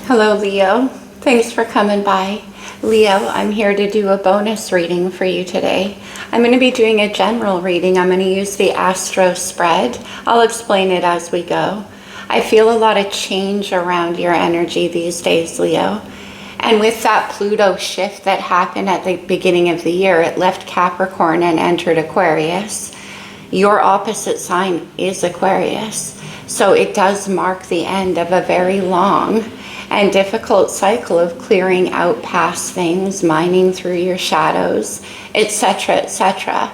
Hello, Leo. Thanks for coming by. Leo, I'm here to do a bonus reading for you today. I'm going to be doing a general reading. I'm going to use the Astro spread. I'll explain it as we go. I feel a lot of change around your energy these days, Leo. And with that Pluto shift that happened at the beginning of the year, it left Capricorn and entered Aquarius. Your opposite sign is Aquarius. So it does mark the end of a very long and difficult cycle of clearing out past things, mining through your shadows, etc., etc.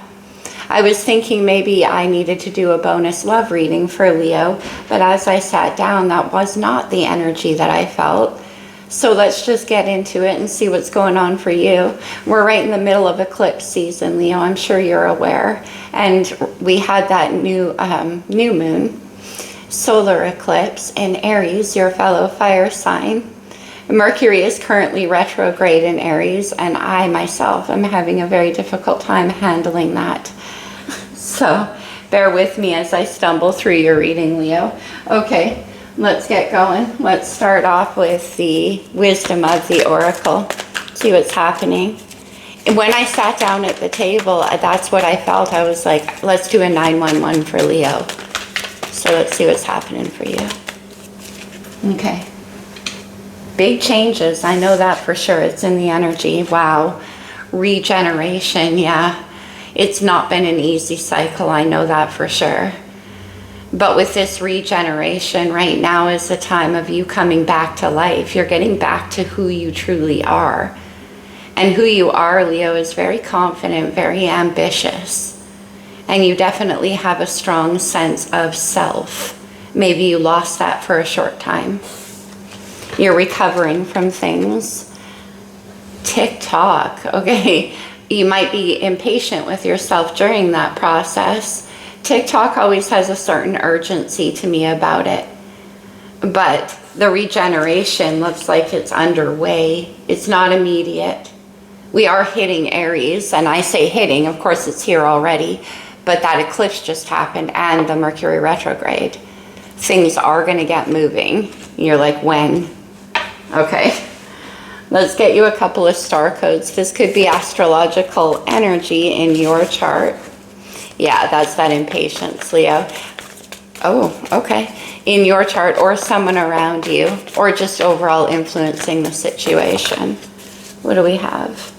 I was thinking maybe I needed to do a bonus love reading for Leo, but as I sat down, that was not the energy that I felt. So let's just get into it and see what's going on for you. We're right in the middle of eclipse season, Leo. I'm sure you're aware. And we had that new moon solar eclipse in Aries, your fellow fire sign. Mercury is currently retrograde in Aries, and I myself am having a very difficult time handling that. So bear with me as I stumble through your reading, Leo. Okay, let's get going. Let's start off with the wisdom of the oracle. See what's happening. When I sat down at the table, that's what I felt. I was like, let's do a 911 for Leo. So let's see what's happening for you. Okay. Big changes. I know that for sure. It's in the energy. Wow. Regeneration. Yeah. It's not been an easy cycle. I know that for sure. But with this regeneration, right now is the time of you coming back to life. You're getting back to who you truly are. And who you are, Leo, is very confident, very ambitious. And you definitely have a strong sense of self. Maybe you lost that for a short time. You're recovering from things. Tick-tock, okay? You might be impatient with yourself during that process. Tick-tock always has a certain urgency to me about it. But the regeneration looks like it's underway. It's not immediate. We are hitting Aries, and I say hitting, of course it's here already. But that eclipse just happened and the Mercury retrograde. Things are going to get moving. You're like, when? Okay. Let's get you a couple of star codes. This could be astrological energy in your chart. Yeah, that's that impatience, Leo. Oh, okay. In your chart or someone around you or just overall influencing the situation. What do we have?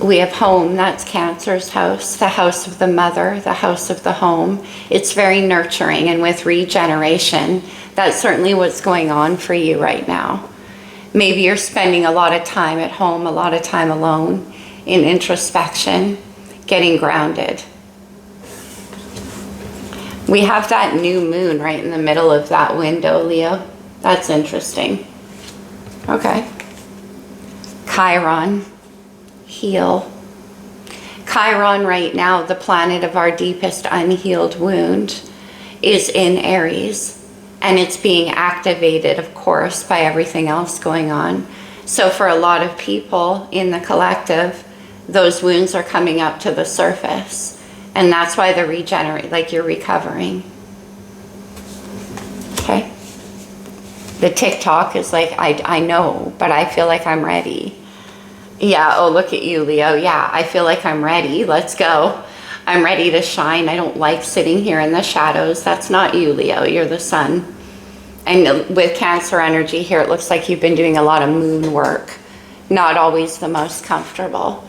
We have home, that's Cancer's house, the house of the mother, the house of the home. It's very nurturing, and with regeneration, that's certainly what's going on for you right now. Maybe you're spending a lot of time at home, a lot of time alone, in introspection, getting grounded. We have that new moon right in the middle of that window, Leo. That's interesting. Okay. Chiron. Heal. Chiron right now, the planet of our deepest unhealed wound, is in Aries, and it's being activated, of course, by everything else going on. So for a lot of people in the collective, those wounds are coming up to the surface, and that's why they're like you're recovering. Okay? The tick-tock is like, I know, but I feel like I'm ready. Yeah, oh, look at you, Leo. Yeah, I feel like I'm ready. Let's go. I'm ready to shine. I don't like sitting here in the shadows. That's not you, Leo. You're the sun. And with Cancer energy here, it looks like you've been doing a lot of moon work. Not always the most comfortable.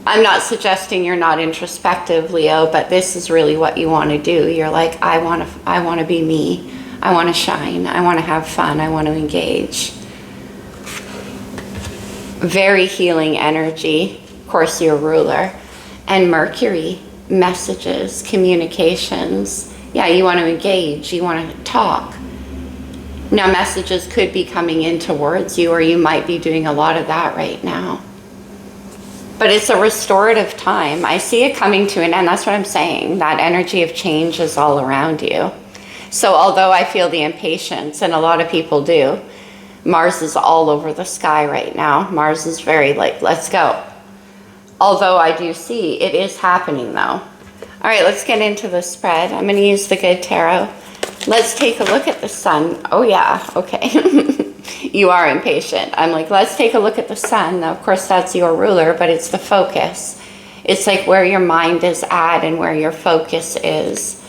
I'm not suggesting you're not introspective, Leo, but this is really what you want to do. You're like, I want to be me. I want to shine. I want to have fun. I want to engage. Very healing energy, of course, your ruler. And Mercury, messages, communications. Yeah, you want to engage, you want to talk. Now, messages could be coming in towards you, or you might be doing a lot of that right now. But it's a restorative time. I see it coming to an end. That's what I'm saying. That energy of change is all around you. So although I feel the impatience, and a lot of people do, Mars is all over the sky right now. Mars is very like, let's go. Although I do see it is happening though. All right, let's get into the spread. I'm going to use the Good Tarot. Let's take a look at the sun. Oh yeah, okay. You are impatient. I'm like, let's take a look at the sun. Now, of course, that's your ruler, but it's the focus. It's like where your mind is at and where your focus is.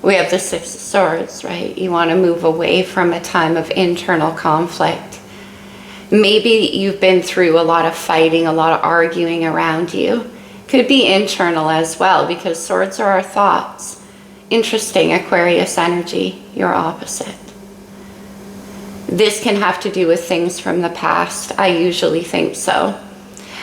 We have the Six of Swords, right? You want to move away from a time of internal conflict. Maybe you've been through a lot of fighting, a lot of arguing around you. Could be internal as well, because swords are our thoughts. Interesting, Aquarius energy, your opposite. This can have to do with things from the past. I usually think so.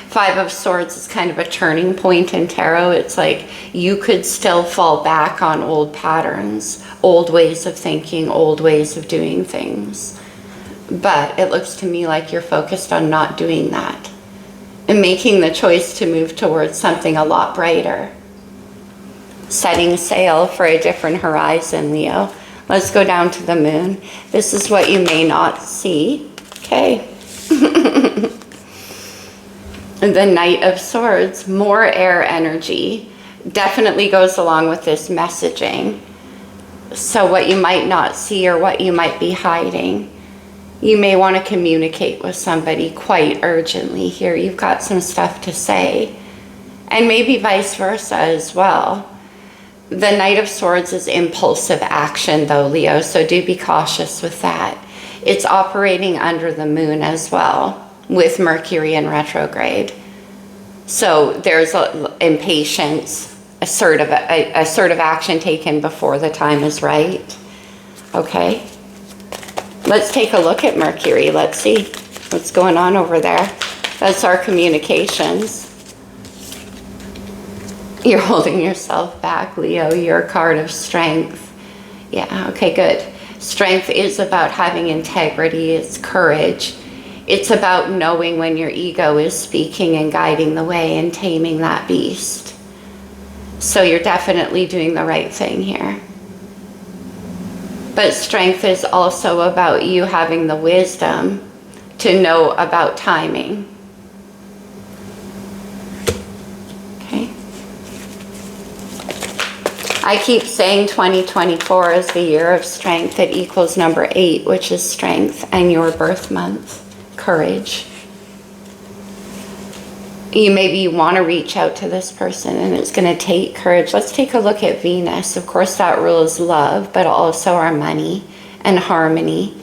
Five of Swords is kind of a turning point in tarot. It's like you could still fall back on old patterns, old ways of thinking, old ways of doing things. But it looks to me like you're focused on not doing that and making the choice to move towards something a lot brighter. Setting sail for a different horizon, Leo. Let's go down to the moon. This is what you may not see. Okay. The Knight of Swords, more air energy, definitely goes along with this messaging. So what you might not see or what you might be hiding, you may want to communicate with somebody quite urgently here. You've got some stuff to say. And maybe vice versa as well. The Knight of Swords is impulsive action though, Leo, so do be cautious with that. It's operating under the moon as well, with Mercury in retrograde. So there's impatience, assertive action taken before the time is right. Okay. Let's take a look at Mercury. Let's see what's going on over there. That's our communications. You're holding yourself back, Leo. You're a card of strength. Yeah, okay, good. Strength is about having integrity. It's courage. It's about knowing when your ego is speaking and guiding the way and taming that beast. So you're definitely doing the right thing here. But strength is also about you having the wisdom to know about timing. Okay. I keep saying 2024 is the year of strength. It equals number 8, which is strength, and your birth month, courage. Maybe you want to reach out to this person and it's going to take courage. Let's take a look at Venus. Of course, that rules love, but also our money and harmony.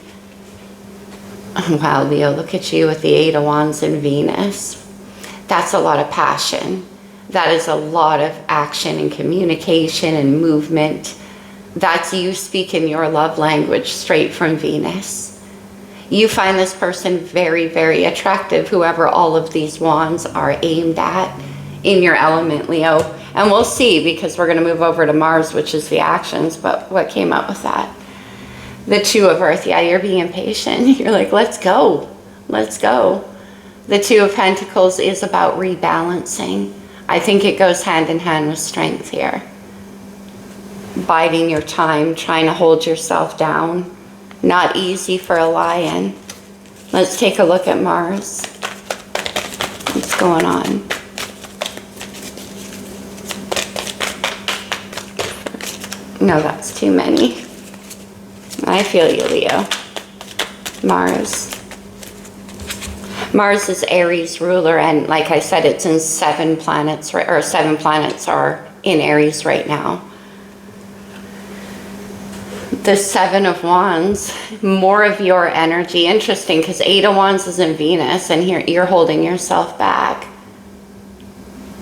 Oh, wow, Leo, look at you with the 8 of Wands and Venus. That's a lot of passion. That is a lot of action and communication and movement. That's you speaking your love language straight from Venus. You find this person very, very attractive, whoever all of these wands are aimed at in your element, Leo. And we'll see, because we're going to move over to Mars, which is the actions, but what came up with that? The 2 of Earth. Yeah, you're being impatient. You're like, let's go. Let's go. The 2 of Pentacles is about rebalancing. I think it goes hand in hand with strength here. Biding your time, trying to hold yourself down. Not easy for a lion. Let's take a look at Mars. What's going on? No, that's too many. I feel you, Leo. Mars. Mars is Aries ruler, and like I said, it's in 7 planets, or 7 planets are in Aries right now. The 7 of Wands, more of your energy. Interesting, because 8 of Wands is in Venus, and here you're holding yourself back.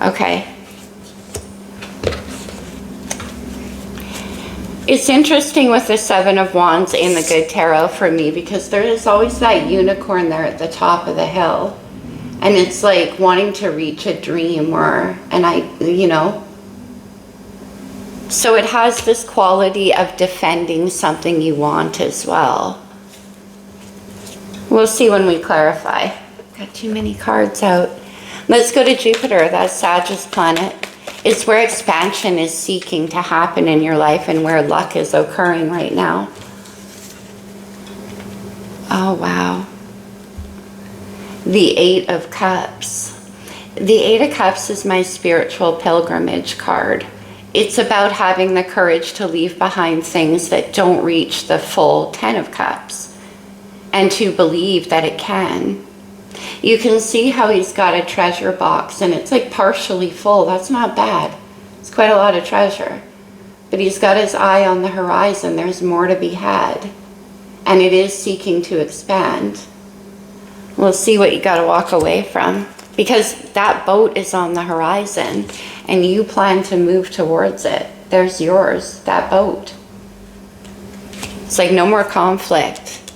Okay. It's interesting with the 7 of Wands in the Good Tarot for me, because there is always that unicorn there at the top of the hill. And it's like wanting to reach a dream, you know. So it has this quality of defending something you want as well. We'll see when we clarify. Got too many cards out. Let's go to Jupiter. That's Sagittarius planet. It's where expansion is seeking to happen in your life and where luck is occurring right now. Oh, wow. The 8 of Cups. The 8 of Cups is my spiritual pilgrimage card. It's about having the courage to leave behind things that don't reach the full 10 of Cups and to believe that it can. You can see how he's got a treasure box and it's like partially full. That's not bad. It's quite a lot of treasure. But he's got his eye on the horizon. There's more to be had. And it is seeking to expand. We'll see what you got to walk away from. Because that boat is on the horizon and you plan to move towards it. There's yours, that boat. It's like no more conflict.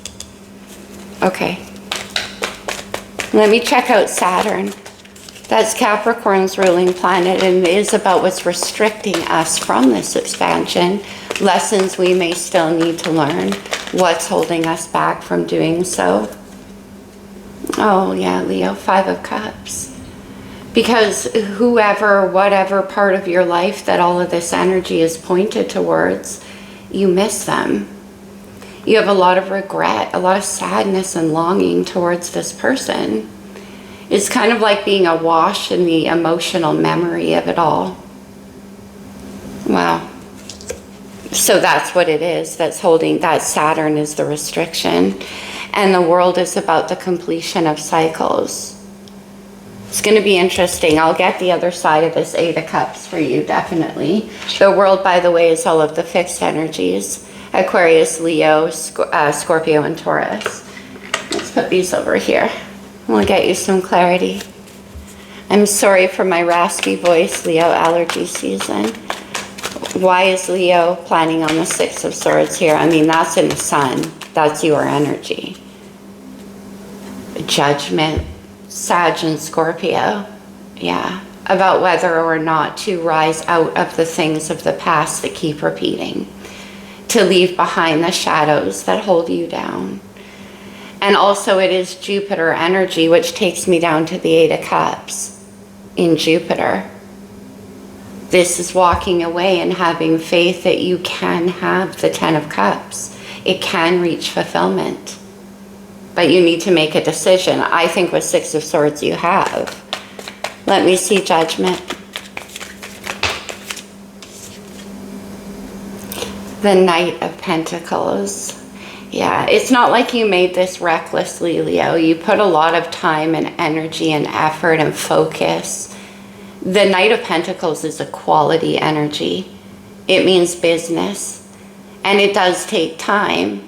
Okay. Let me check out Saturn. That's Capricorn's ruling planet and it is about what's restricting us from this expansion. Lessons we may still need to learn. What's holding us back from doing so. Oh yeah, Leo, 5 of Cups. Because whoever, whatever part of your life that all of this energy is pointed towards, you miss them. You have a lot of regret, a lot of sadness and longing towards this person. It's kind of like being awash in the emotional memory of it all. Wow. So that's what it is that's holding, that Saturn is the restriction. And the world is about the completion of cycles. It's going to be interesting. I'll get the other side of this 8 of Cups for you, definitely. The world, by the way, is all of the fixed energies. Aquarius, Leo, Scorpio, and Taurus. Let's put these over here. We'll get you some clarity. I'm sorry for my raspy voice, Leo, allergy season. Why is Leo planning on the 6 of Swords here? I mean, that's in the sun. That's your energy. Judgment, Sag and Scorpio. Yeah. About whether or not to rise out of the things of the past that keep repeating. To leave behind the shadows that hold you down. And also it is Jupiter energy, which takes me down to the 8 of Cups in Jupiter. This is walking away and having faith that you can have the 10 of Cups. It can reach fulfillment. But you need to make a decision. I think with 6 of Swords you have. Let me see Judgment. The Knight of Pentacles. Yeah, it's not like you made this recklessly, Leo. You put a lot of time and energy and effort and focus. The Knight of Pentacles is a quality energy. It means business. And it does take time.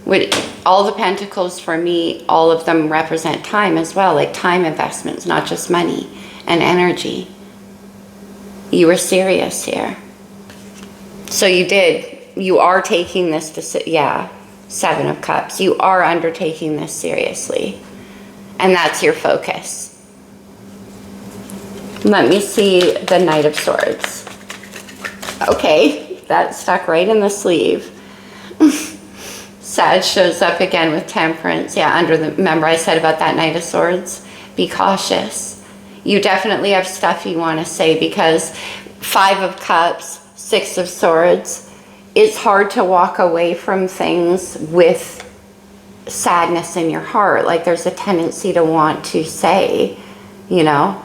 With all the Pentacles for me, all of them represent time as well, like time investments, not just money and energy. You were serious here. So you are taking this, yeah, 7 of Cups. You are undertaking this seriously. And that's your focus. Let me see the Knight of Swords. Okay, that stuck right in the sleeve. Sag shows up again with Temperance. Yeah, remember I said about that Knight of Swords? Be cautious. You definitely have stuff you want to say because 5 of Cups, 6 of Swords, it's hard to walk away from things with sadness in your heart. Like there's a tendency to want to say, you know,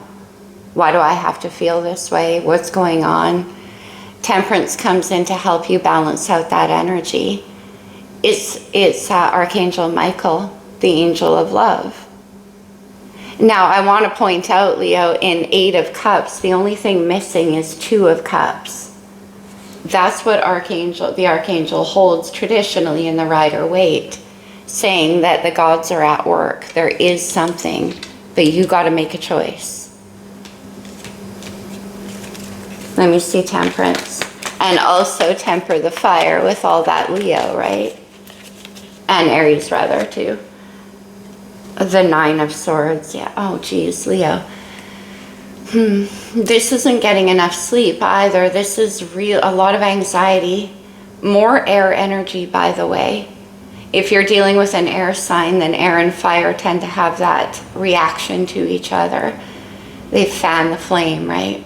why do I have to feel this way? What's going on? Temperance comes in to help you balance out that energy. It's Archangel Michael, the angel of love. Now, I want to point out, Leo, in 8 of Cups, the only thing missing is 2 of Cups. That's what the Archangel holds traditionally in the Rider-Waite, saying that the gods are at work. There is something, but you got to make a choice. Let me see Temperance. And also temper the fire with all that Leo, right? And Aries, rather, too. The 9 of Swords. Yeah. Oh, geez, Leo. This isn't getting enough sleep either. This is a lot of anxiety. More air energy, by the way. If you're dealing with an air sign, then air and fire tend to have that reaction to each other. They fan the flame, right?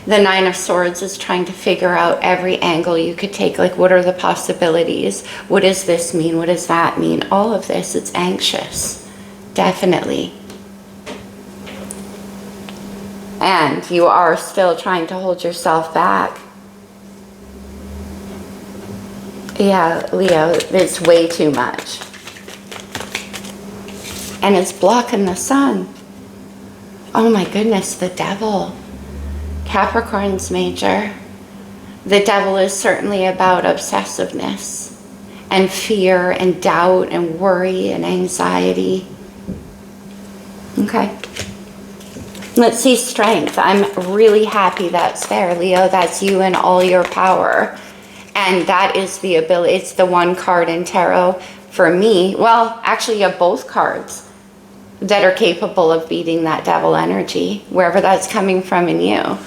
The 9 of Swords is trying to figure out every angle you could take. Like, what are the possibilities? What does this mean? What does that mean? All of this, it's anxious. Definitely. And you are still trying to hold yourself back. Yeah, Leo, it's way too much. And it's blocking the sun. Oh my goodness, the devil. Capricorn's major. The devil is certainly about obsessiveness and fear and doubt and worry and anxiety. Okay. Let's see strength. I'm really happy that's there, Leo. That's you and all your power. And that is the ability. It's the one card in tarot for me. Well, actually, you have both cards that are capable of beating that devil energy, wherever that's coming from in you.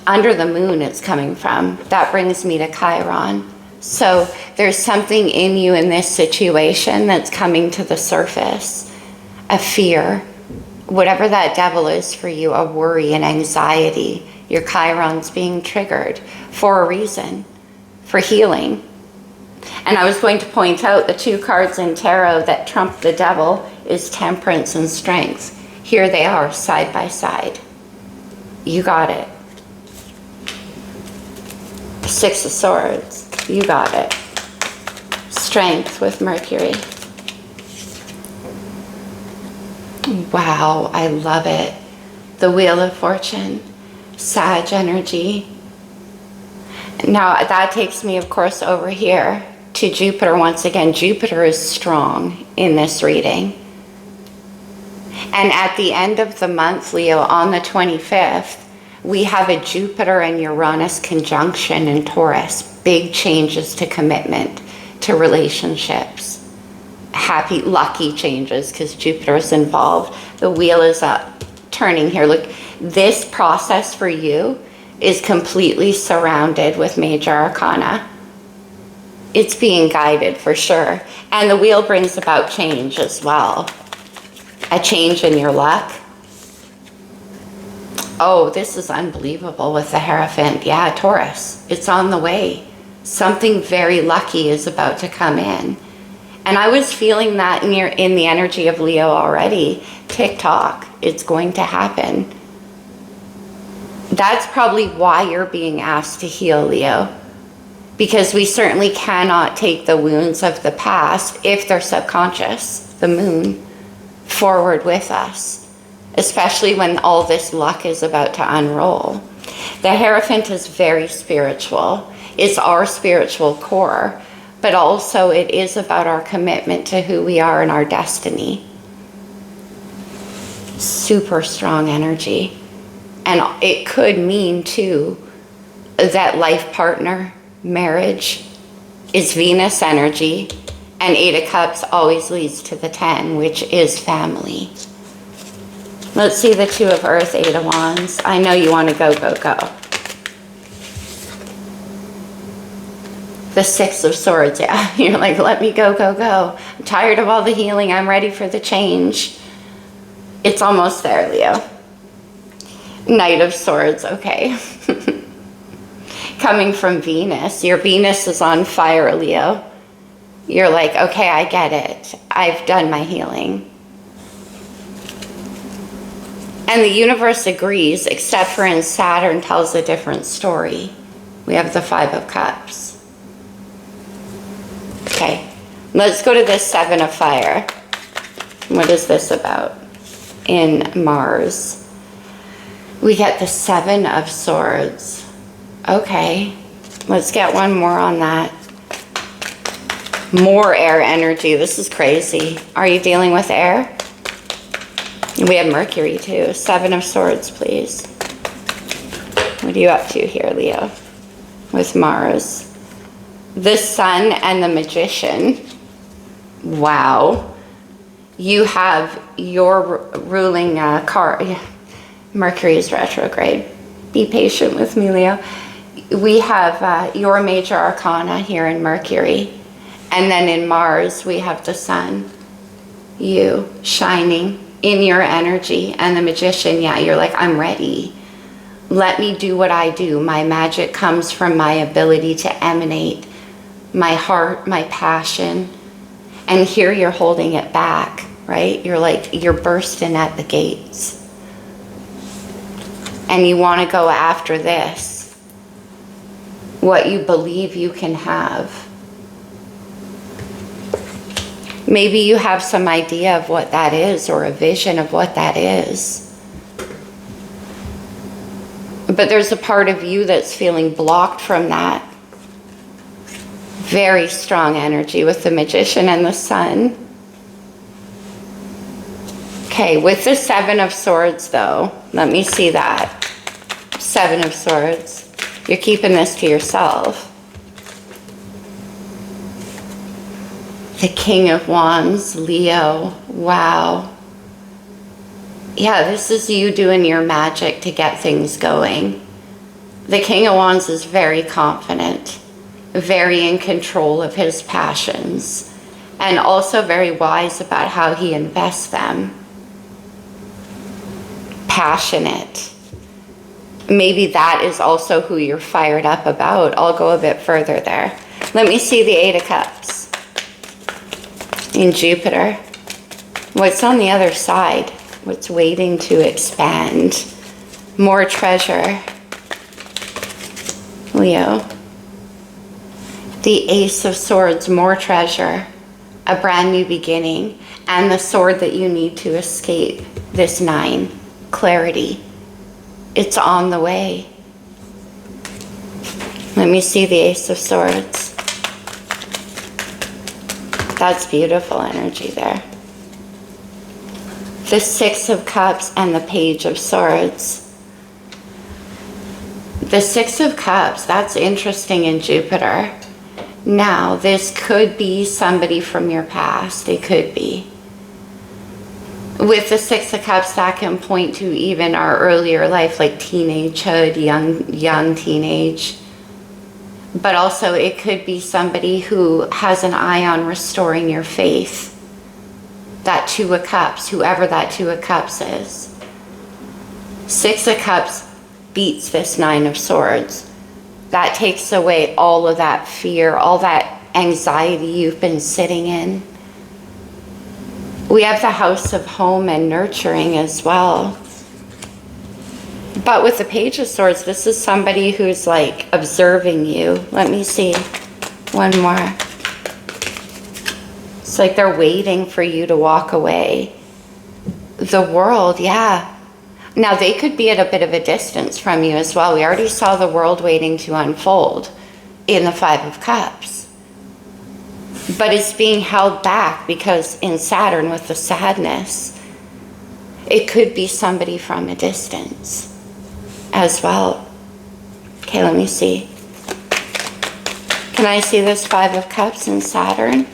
Under the moon it's coming from. That brings me to Chiron. So there's something in you in this situation that's coming to the surface. A fear, whatever that devil is for you, a worry and anxiety. Your Chiron's being triggered for a reason, for healing. And I was going to point out the two cards in tarot that trump the devil is Temperance and Strength. Here they are side by side. You got it. Six of Swords. You got it. Strength with Mercury. Wow, I love it. The Wheel of Fortune. Sag energy. Now that takes me, of course, over here to Jupiter once again. Jupiter is strong in this reading. And at the end of the month, Leo, on the 25th, we have a Jupiter and Uranus conjunction in Taurus. Big changes to commitment, to relationships. Happy, lucky changes because Jupiter is involved. The wheel is up, turning here. Look, this process for you is completely surrounded with major arcana. It's being guided for sure. And the wheel brings about change as well. A change in your luck. Oh, this is unbelievable with the Hierophant. Yeah, Taurus, it's on the way. Something very lucky is about to come in. And I was feeling that in the energy of Leo already. TikTok, it's going to happen. That's probably why you're being asked to heal, Leo. Because we certainly cannot take the wounds of the past, if they're subconscious, the moon, forward with us. Especially when all this luck is about to unroll. The Hierophant is very spiritual. It's our spiritual core, but also it is about our commitment to who we are and our destiny. Super strong energy. And it could mean too that life partner, marriage, is Venus energy, and 8 of Cups always leads to the 10, which is family. Let's see the 2 of Earth, 8 of Wands. I know you want to go, go, go. The 6 of Swords, yeah. You're like, let me go, go, go. I'm tired of all the healing. I'm ready for the change. It's almost there, Leo. Knight of Swords, okay. Coming from Venus. Your Venus is on fire, Leo. You're like, okay, I get it. I've done my healing. And the universe agrees, except for in Saturn tells a different story. We have the 5 of Cups. Okay, let's go to this 7 of Fire. What is this about? In Mars. We get the 7 of Swords. Okay, let's get one more on that. More air energy. This is crazy. Are you dealing with air? We have Mercury too. 7 of Swords, please. What are you up to here, Leo? With Mars. The Sun and the Magician. Wow. You have your ruling card. Mercury is retrograde. Be patient with me, Leo. We have your major arcana here in Mercury. And then in Mars, we have the Sun. You shining in your energy, and the Magician, yeah, you're like, I'm ready. Let me do what I do. My magic comes from my ability to emanate my heart, my passion. And here you're holding it back, right? You're like, you're bursting at the gates. And you want to go after this. What you believe you can have. Maybe you have some idea of what that is or a vision of what that is. But there's a part of you that's feeling blocked from that. Very strong energy with the Magician and the Sun. Okay, with the Seven of Swords though, let me see that. Seven of Swords. You're keeping this to yourself. The King of Wands, Leo. Wow. Yeah, this is you doing your magic to get things going. The King of Wands is very confident, very in control of his passions, and also very wise about how he invests them. Passionate. Maybe that is also who you're fired up about. I'll go a bit further there. Let me see the Eight of Cups in Jupiter. What's on the other side? What's waiting to expand? More treasure. Leo. The Ace of Swords, more treasure. A brand new beginning. And the sword that you need to escape. This 9. Clarity. It's on the way. Let me see the Ace of Swords. That's beautiful energy there. The Six of Cups and the Page of Swords. The Six of Cups, that's interesting in Jupiter. Now, this could be somebody from your past. It could be. With the Six of Cups, that can point to even our earlier life, like teenagehood, young teenage. But also it could be somebody who has an eye on restoring your faith. That Two of Cups, whoever that Two of Cups is. Six of Cups beats this Nine of Swords. That takes away all of that fear, all that anxiety you've been sitting in. We have the House of Home and Nurturing as well. But with the Page of Swords, this is somebody who's like observing you. Let me see. One more. It's like they're waiting for you to walk away. The World, yeah. Now they could be at a bit of a distance from you as well. We already saw the World waiting to unfold in the Five of Cups. But it's being held back because in Saturn with the sadness, it could be somebody from a distance as well. Okay, let me see. Can I see this Five of Cups in Saturn?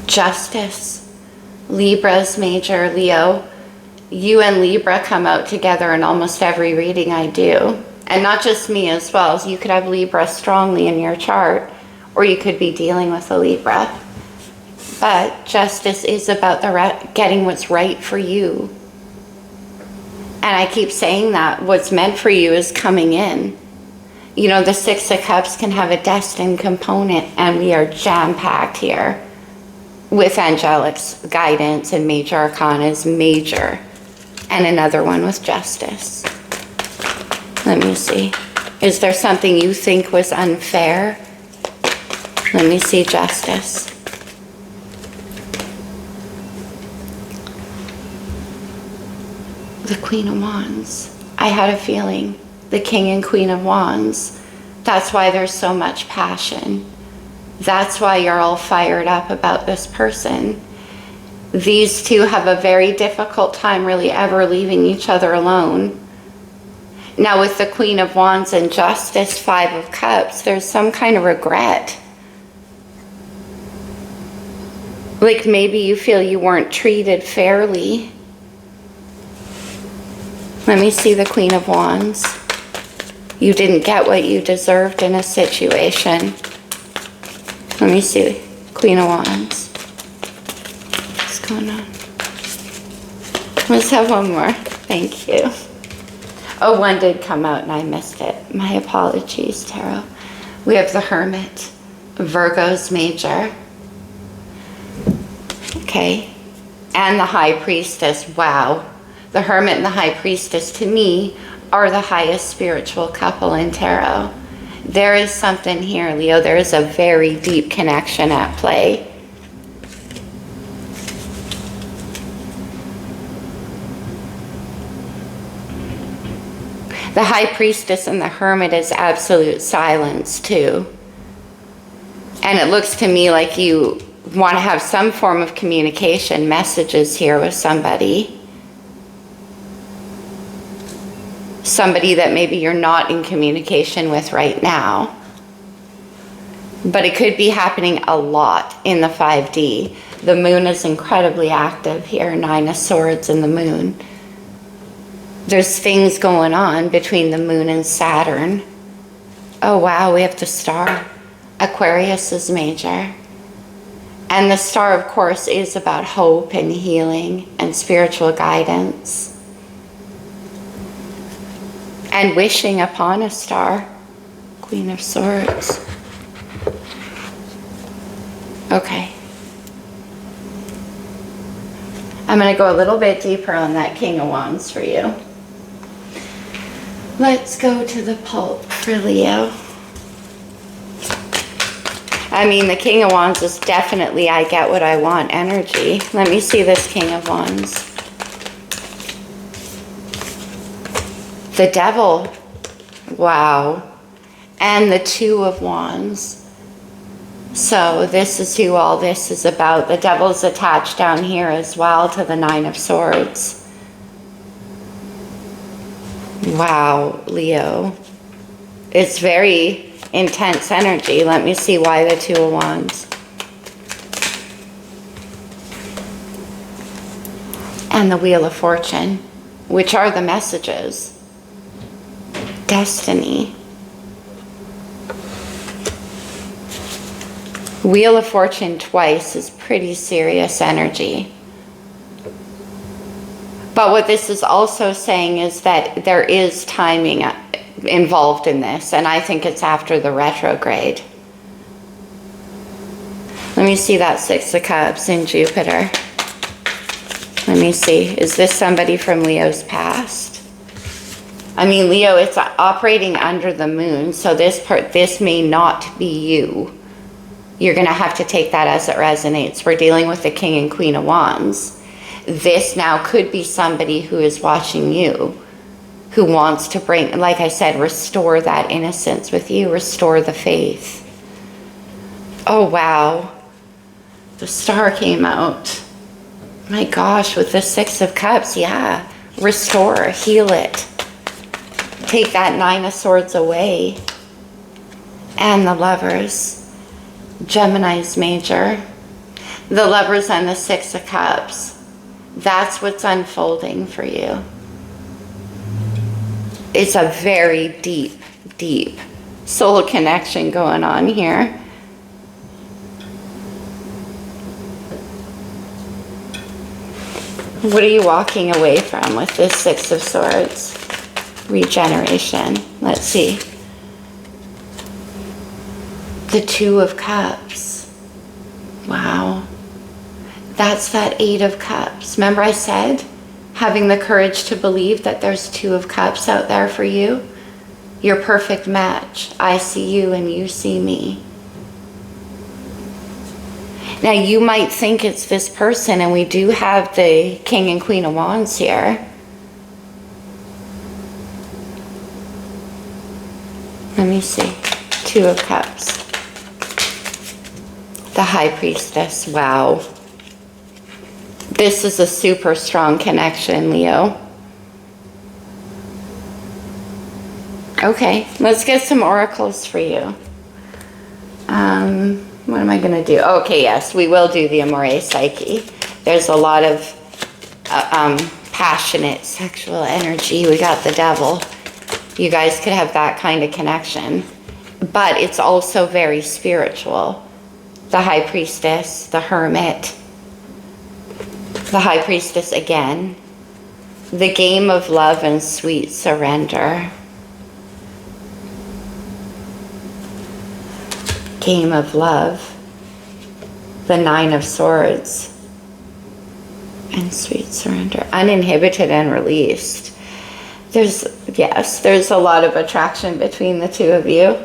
Justice. Libra's major, Leo. You and Libra come out together in almost every reading I do. And not just me as well. You could have Libra strongly in your chart, or you could be dealing with a Libra. But justice is about getting what's right for you. And I keep saying that what's meant for you is coming in. You know, the Six of Cups can have a destined component, and we are jam-packed here with Angelic's guidance, and Major Arcana is major. And another one with Justice. Let me see. Is there something you think was unfair? Let me see Justice. The Queen of Wands. I had a feeling. The King and Queen of Wands. That's why there's so much passion. That's why you're all fired up about this person. These two have a very difficult time really ever leaving each other alone. Now with the Queen of Wands and Justice, Five of Cups, there's some kind of regret. Like maybe you feel you weren't treated fairly. Let me see the Queen of Wands. You didn't get what you deserved in a situation. Let me see, Queen of Wands. What's going on? Let's have one more. Thank you. Oh, one did come out and I missed it. My apologies, Tarot. We have the Hermit, Virgo's major. Okay. And the High Priestess. Wow. The Hermit and the High Priestess, to me, are the highest spiritual couple in Tarot. There is something here, Leo. There is a very deep connection at play. The High Priestess and the Hermit is absolute silence too. And it looks to me like you want to have some form of communication, messages here with somebody. Somebody that maybe you're not in communication with right now. But it could be happening a lot in the 5D. The moon is incredibly active here, 9 of Swords and the moon. There's things going on between the moon and Saturn. Oh wow, we have the star. Aquarius is major. And the star, of course, is about hope and healing and spiritual guidance. And wishing upon a star. Queen of Swords. Okay. I'm going to go a little bit deeper on that King of Wands for you. Let's go to the pulp for Leo. I mean, the King of Wands is definitely I get what I want energy. Let me see this King of Wands. The Devil. Wow. And the 2 of Wands. So this is who all this is about. The Devil's attached down here as well to the 9 of Swords. Wow, Leo. It's very intense energy. Let me see why the 2 of Wands. And the Wheel of Fortune, which are the messages. Destiny. Wheel of Fortune twice is pretty serious energy. But what this is also saying is that there is timing involved in this, and I think it's after the retrograde. Let me see that 6 of Cups in Jupiter. Let me see. Is this somebody from Leo's past? I mean, Leo, it's operating under the moon, so this may not be you. You're going to have to take that as it resonates. We're dealing with the King and Queen of Wands. This now could be somebody who is watching you, who wants to bring, like I said, restore that innocence with you, restore the faith. Oh, wow. The star came out. My gosh, with the 6 of Cups, yeah. Restore, heal it. Take that 9 of Swords away. And the Lovers. Gemini's major. The Lovers and the 6 of Cups. That's what's unfolding for you. It's a very deep, deep soul connection going on here. What are you walking away from with this 6 of Swords? Regeneration. Let's see. The 2 of Cups. Wow. That's that 8 of Cups. Remember I said having the courage to believe that there's 2 of Cups out there for you? Your perfect match. I see you and you see me. Now you might think it's this person, and we do have the King and Queen of Wands here. Let me see. 2 of Cups. The High Priestess. Wow. This is a super strong connection, Leo. Okay, let's get some oracles for you. What am I going to do? Okay, yes, we will do the Amore Psyche. There's a lot of passionate sexual energy. We got the Devil. You guys could have that kind of connection. But it's also very spiritual. The High Priestess, the Hermit, the High Priestess again, the game of love and sweet surrender. Game of love, the 9 of Swords, and sweet surrender. Uninhibited and released. There's a lot of attraction between the 2 of you.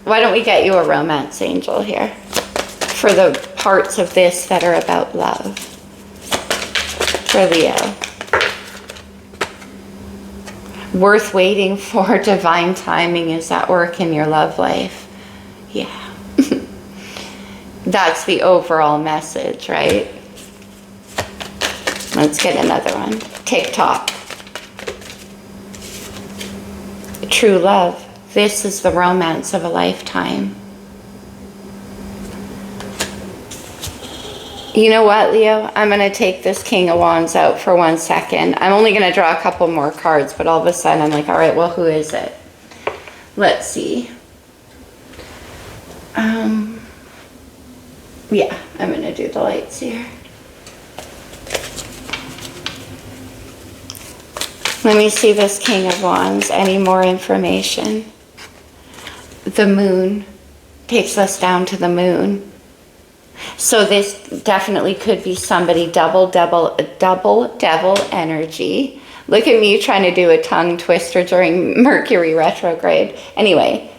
Why don't we get you a romance angel here for the parts of this that are about love for Leo? Worth waiting for. Divine timing is at work in your love life. Yeah. That's the overall message, right? Let's get another one. TikTok. True love. This is the romance of a lifetime. You know what, Leo? I'm going to take this King of Wands out for 1 second. I'm only going to draw a couple more cards, but all of a sudden I'm like, all right, well, who is it? Let's see. Yeah, I'm going to do the lights here. Let me see this King of Wands. Any more information? The moon takes us down to the moon. So this definitely could be somebody double devil energy. Look at me trying to do a tongue twister during Mercury retrograde. Anyway,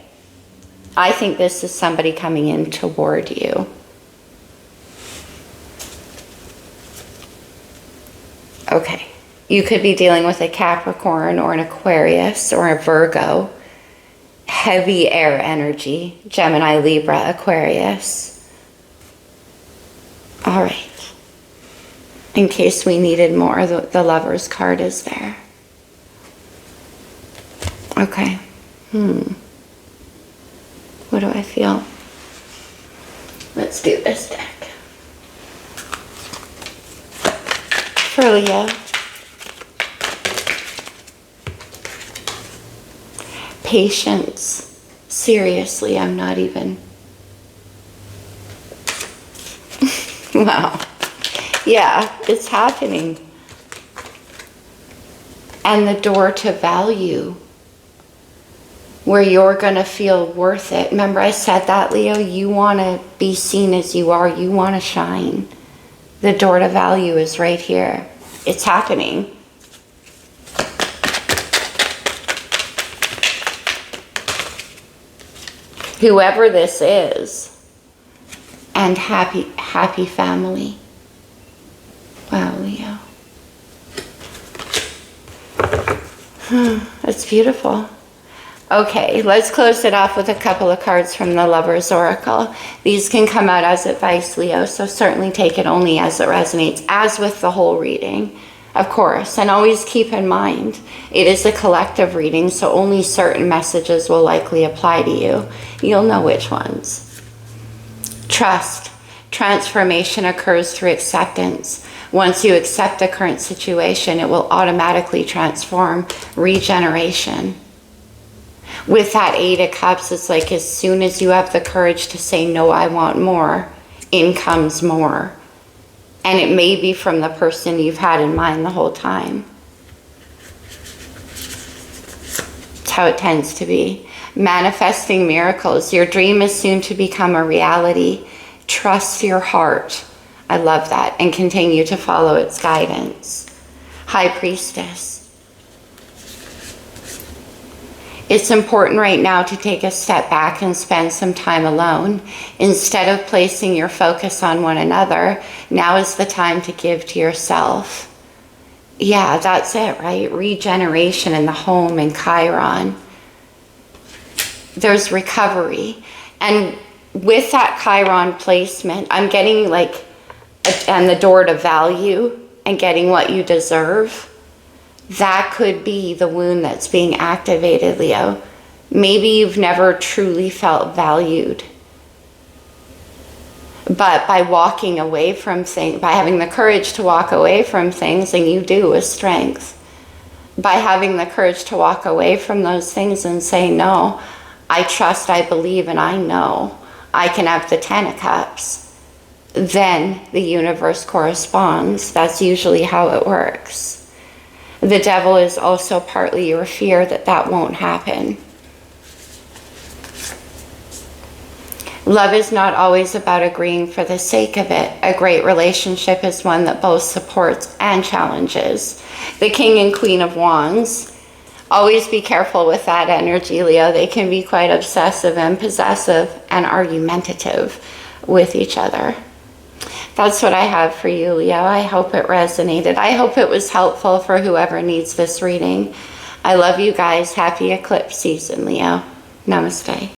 I think this is somebody coming in toward you. Okay. You could be dealing with a Capricorn or an Aquarius or a Virgo. Heavy air energy. Gemini, Libra, Aquarius. All right. In case we needed more, the Lover's card is there. Okay. What do I feel? Let's do this deck. For Leo. Patience. Seriously, I'm not even... Wow. Yeah, it's happening. And the door to value, where you're going to feel worth it. Remember I said that, Leo? You want to be seen as you are. You want to shine. The door to value is right here. It's happening. Whoever this is. And happy family. Wow, Leo. That's beautiful. Okay, let's close it off with a couple of cards from the Lover's Oracle. These can come out as advice, Leo, so certainly take it only as it resonates, as with the whole reading, of course. And always keep in mind, it is a collective reading, so only certain messages will likely apply to you. You'll know which ones. Trust. Transformation occurs through acceptance. Once you accept the current situation, it will automatically transform. Regeneration. With that 8 of Cups, it's like as soon as you have the courage to say, no, I want more, in comes more. And it may be from the person you've had in mind the whole time. It's how it tends to be. Manifesting miracles. Your dream is soon to become a reality. Trust your heart. I love that. And continue to follow its guidance. High Priestess. It's important right now to take a step back and spend some time alone. Instead of placing your focus on one another, now is the time to give to yourself. Yeah, that's it, right? Regeneration in the home and Chiron. There's recovery. And with that Chiron placement, I'm getting like, and the door to value and getting what you deserve. That could be the wound that's being activated, Leo. Maybe you've never truly felt valued. But by walking away from things, by having the courage to walk away from things, and you do with strength, by having the courage to walk away from those things and say, no, I trust, I believe, and I know I can have the 10 of Cups, then the universe corresponds. That's usually how it works. The devil is also partly your fear that that won't happen. Love is not always about agreeing for the sake of it. A great relationship is one that both supports and challenges. The King and Queen of Wands Always be careful with that energy, Leo. They can be quite obsessive and possessive and argumentative with each other. That's what I have for you, Leo. I hope it resonated. I hope it was helpful for whoever needs this reading. I love you guys. Happy eclipse season, Leo. Namaste.